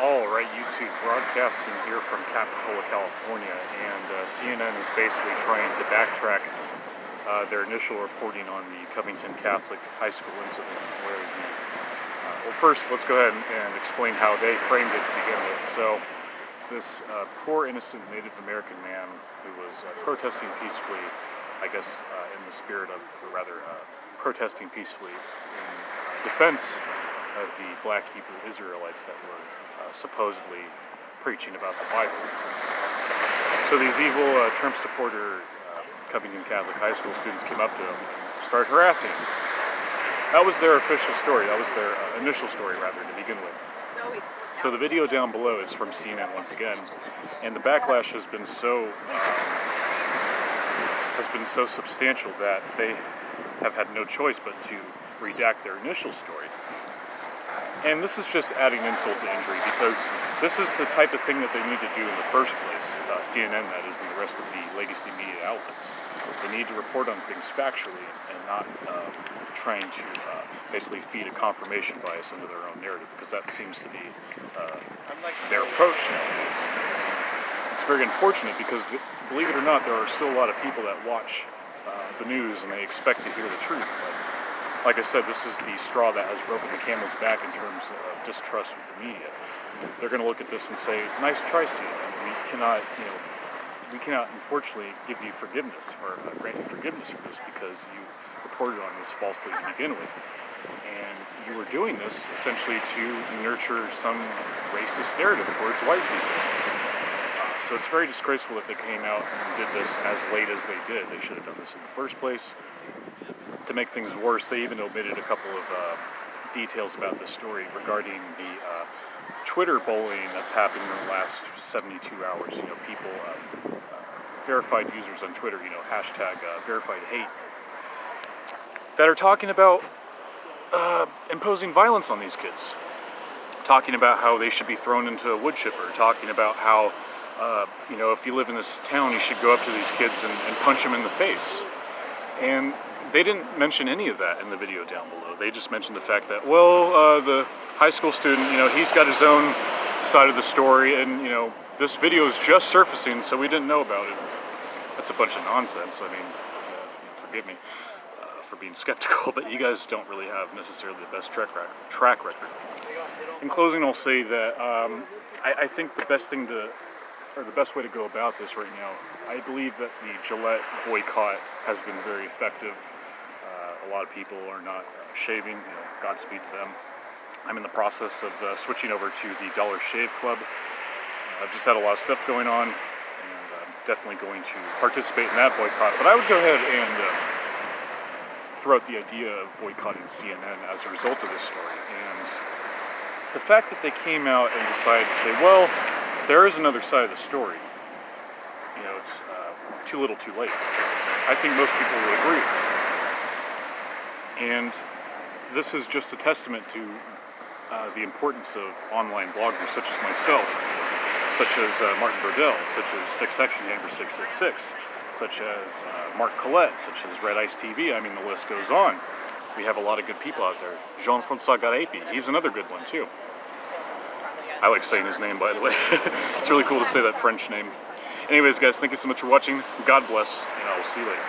All right, YouTube, broadcasting here from Capitola, California, and CNN is basically trying to backtrack their initial reporting on the Covington Catholic High School incident, where well, first, let's go ahead and explain how they framed it to begin with. So, this poor, innocent Native American man who was protesting peacefully, I guess in the spirit of, or rather, protesting peacefully in defense of the black Hebrew Israelites that were supposedly preaching about the Bible. So these evil Trump supporter Covington Catholic High School students came up to him and started harassing him. That was their official story. That was their initial story, rather, to begin with. So the video down below is from CNN once again, and the backlash has been so substantial that they have had no choice but to redact their initial story. And this is just adding insult to injury, because this is the type of thing that they need to do in the first place, CNN that is, and the rest of the legacy media outlets. They need to report on things factually and not trying to basically feed a confirmation bias into their own narrative, because that seems to be their approach nowadays. It's very unfortunate because, believe it or not, there are still a lot of people that watch the news and they expect to hear the truth. But like I said, this is the straw that has broken the camel's back in terms of distrust with the media. They're going to look at this and say, "Nice try, CNN. We cannot unfortunately give you forgiveness or grant you forgiveness for this because you reported on this falsely to begin with, and you were doing this essentially to nurture some racist narrative towards white people." So it's very disgraceful that they came out and did this as late as they did. They should have done this in the first place. To make things worse, they even omitted a couple of details about this story regarding the Twitter bullying that's happened in the last 72 hours. You know, people, verified users on Twitter, hashtag verified hate, that are talking about imposing violence on these kids. Talking about how they should be thrown into a wood chipper. Talking about how, if you live in this town, you should go up to these kids and punch them in the face. And they didn't mention any of that in the video down below. They just mentioned the fact that, the high school student, he's got his own side of the story, and, this video is just surfacing, so we didn't know about it. That's a bunch of nonsense. I mean, forgive me for being skeptical, but you guys don't really have necessarily the best track record. In closing, I'll say that I think the best way to go about this right now, I believe that the Gillette boycott has been very effective. A lot of people are not shaving, Godspeed to them. I'm in the process of switching over to the Dollar Shave Club. I've just had a lot of stuff going on, and I'm definitely going to participate in that boycott. But I would go ahead and throw out the idea of boycotting CNN as a result of this story. And the fact that they came out and decided to say, well, there is another side of the story. It's too little too late. I think most people will agree with that. And this is just a testament to the importance of online bloggers such as myself, such as Martin Burdell, such as StickSectionHammer666, such as Mark Collette, such as Red Ice TV. I mean, the list goes on. We have a lot of good people out there. Jean-François Garepi, he's another good one too. I like saying his name, by the way. It's really cool to say that French name. Anyways, guys, thank you so much for watching. God bless, and I will see you later.